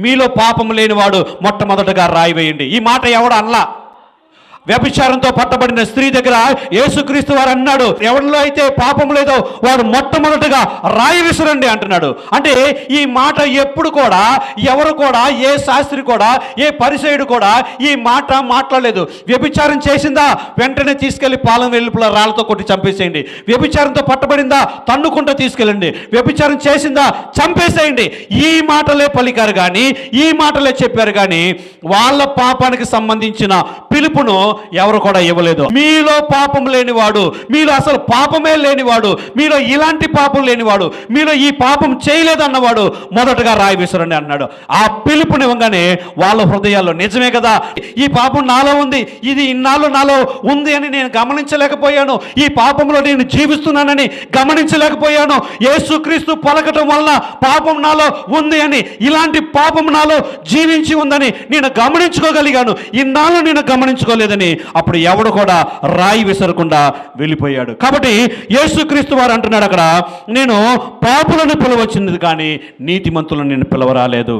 మీలో పాపం లేనివాడు మొట్టమొదటగా రాయి వేయండి. ఈ మాట ఎవడు అనలా. వ్యభిచారంతో పట్టబడిన స్త్రీ దగ్గర యేసుక్రీస్తు వారు అన్నాడు, ఎవరిలో అయితే పాపం లేదో వాడు మొట్టమొదటగా రాయి విసరండి అంటున్నాడు. అంటే ఈ మాట ఎప్పుడు కూడా ఎవరు కూడా, ఏ శాస్త్రి కూడా, ఏ పరిసయుడు కూడా ఈ మాట మాట్లాడలేదు. వ్యభిచారం చేసిందా, వెంటనే తీసుకెళ్లి పాలెం వెలుపుల రాళ్ళతో కొట్టి చంపేసేయండి. వ్యభిచారంతో పట్టబడిందా, తన్నుకుంటూ తీసుకెళ్ళండి. వ్యభిచారం చేసిందా, చంపేసేయండి. ఈ మాటలే పలికారు కానీ, ఈ మాటలే చెప్పారు కానీ వాళ్ళ పాపానికి సంబంధించిన పిలుపును ఎవరు కూడా ఇవ్వలేదు. మీలో పాపం లేనివాడు, మీలో అసలు పాపమే లేనివాడు, మీలో ఇలాంటి పాపం లేనివాడు, మీలో ఈ పాపం చేయలేదన్నవాడు మొదటగా రాయి విసరండి అన్నాడు. ఆ పిలుపునివ్వగానే వాళ్ళ హృదయాల్లో నిజమే కదా, ఈ పాపం నాలో ఉంది, ఇది ఇన్నాళ్ళు నాలో ఉంది అని నేను గమనించలేకపోయాను, ఈ పాపంలో నేను జీవిస్తున్నానని గమనించలేకపోయాను, యేసుక్రీస్తు పలకటం వలన పాపం నాలో ఉంది అని, ఇలాంటి పాపం నాలో జీవించి ఉందని నేను గమనించుకోగలిగాను, ఇన్నాళ్ళు నేను గమనించుకోలేదని అప్పుడు ఎవడు కూడా రాయి విసరకుండా వెళ్ళిపోయాడు. కాబట్టి యేసుక్రీస్తు వారు అంటున్నాడు అక్కడ, నేను పాపులను పిలవచ్చినది కానీ నీతిమంతులను నేను పిలవరాలేదు.